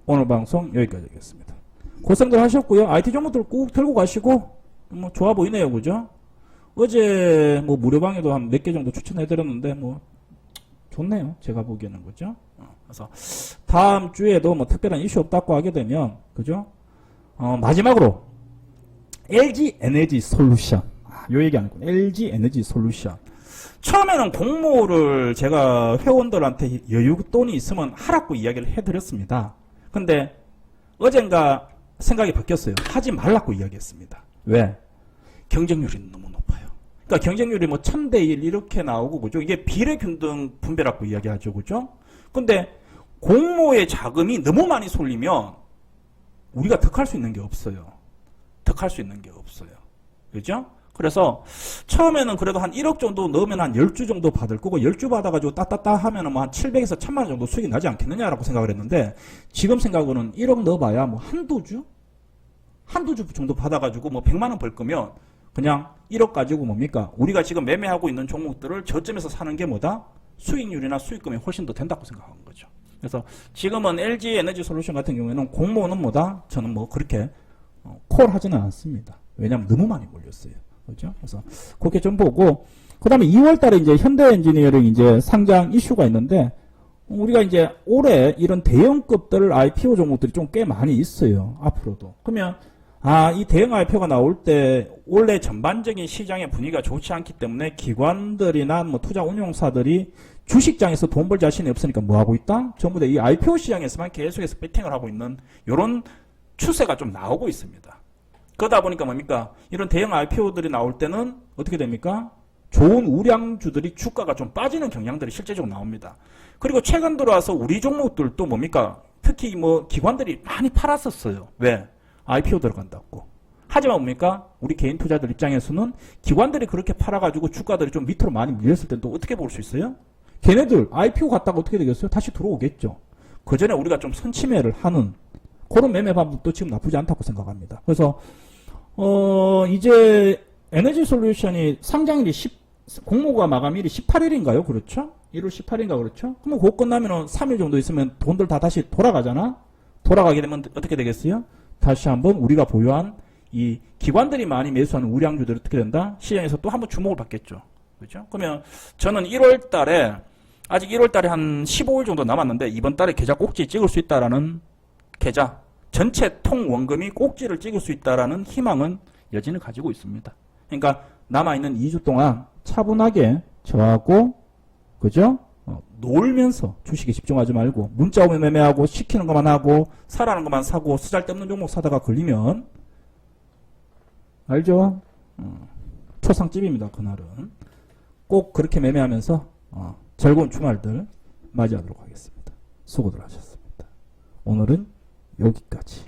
오늘 방송 여기까지 하겠습니다. 고생들 하셨고요. IT 종목들 꼭 들고 가시고, 뭐 좋아 보이네요. 그죠? 어제 뭐 무료방에도 한 몇 개 정도 추천해드렸는데 뭐 좋네요. 제가 보기에는. 그죠? 그래서 다음 주에도 뭐 특별한 이슈 없다고 하게 되면, 그죠? 마지막으로 LG 에너지 솔루션. 요 얘기 안 했구나. LG 에너지 솔루션. 처음에는 공모를 제가 회원들한테 여유돈이 있으면 하라고 이야기를 해드렸습니다. 근데 어젠가 생각이 바뀌었어요. 하지 말라고 이야기했습니다. 왜? 경쟁률이 너무 높아요. 그러니까 경쟁률이 뭐 1000대1 이렇게 나오고, 그죠? 이게 비례균등 분배라고 이야기하죠. 그죠? 근데 공모의 자금이 너무 많이 쏠리면 우리가 득할 수 있는 게 없어요. 득할 수 있는 게 없어요. 그죠? 그래서 처음에는 그래도 한 1억 정도 넣으면 한 10주 정도 받을 거고, 10주 받아가지고 따따따 하면은 뭐 한 700에서 1000만 원 정도 수익이 나지 않겠느냐라고 생각을 했는데, 지금 생각으로는 1억 넣어봐야 뭐 한두 주? 한두 주 정도 받아가지고 뭐 100만 원 벌 거면 그냥 1억 가지고 뭡니까? 우리가 지금 매매하고 있는 종목들을 저점에서 사는 게 뭐다? 수익률이나 수익금이 훨씬 더 된다고 생각하는 거죠. 그래서 지금은 LG 에너지 솔루션 같은 경우에는 공모는 뭐다? 저는 뭐 그렇게 콜하지는 않습니다. 왜냐하면 너무 많이 몰렸어요. 그렇죠? 그래서 그렇게 좀 보고 그 다음에 2월 달에 이제 현대 엔지니어링 이제 상장 이슈가 있는데 우리가 이제 올해 이런 대형급들 IPO 종목들이 좀 꽤 많이 있어요. 앞으로도. 그러면 이 대형 IPO가 나올 때 원래 전반적인 시장의 분위기가 좋지 않기 때문에 기관들이나 뭐 투자 운용사들이 주식장에서 돈 벌 자신이 없으니까 뭐 하고 있다? 전부 다 이 IPO 시장에서만 계속해서 배팅을 하고 있는 이런 추세가 좀 나오고 있습니다. 그러다 보니까 뭡니까? 이런 대형 IPO들이 나올 때는 어떻게 됩니까? 좋은 우량주들이 주가가 좀 빠지는 경향들이 실제적으로 나옵니다. 그리고 최근 들어와서 우리 종목들도 뭡니까? 특히 뭐 기관들이 많이 팔았었어요. 왜? IPO 들어간다고. 하지만 뭡니까? 우리 개인 투자들 입장에서는 기관들이 그렇게 팔아가지고 주가들이 좀 밑으로 많이 밀렸을 때 또 어떻게 볼 수 있어요? 걔네들 IPO 갔다가 어떻게 되겠어요? 다시 들어오겠죠. 그 전에 우리가 좀 선침해를 하는 그런 매매 방법도 지금 나쁘지 않다고 생각합니다. 그래서 이제 에너지 솔루션이 상장일이 공모가 마감일이 18일인가요? 그렇죠? 1월 18일인가 그렇죠? 그럼 그거 끝나면 3일 정도 있으면 돈들 다 다시 돌아가잖아? 돌아가게 되면 어떻게 되겠어요? 다시 한번 우리가 보유한 이 기관들이 많이 매수하는 우량주들이 어떻게 된다? 시장에서 또 한번 주목을 받겠죠. 그렇죠? 그러면 저는 1월 달에 아직 1월 달에 한 15일 정도 남았는데 이번 달에 계좌 꼭지 찍을 수 있다라는 계좌 전체 통 원금이 꼭지를 찍을 수 있다라는 희망은 여진을 가지고 있습니다. 그러니까 남아있는 2주 동안 차분하게 저하고 그죠? 놀면서 주식에 집중하지 말고 문자 오면 매매하고 시키는 것만 하고 사라는 것만 사고 쓰잘데없는 종목 사다가 걸리면 알죠? 초상집입니다. 그날은 꼭 그렇게 매매하면서 즐거운 주말들 맞이하도록 하겠습니다. 수고들 하셨습니다. 오늘은 여기까지.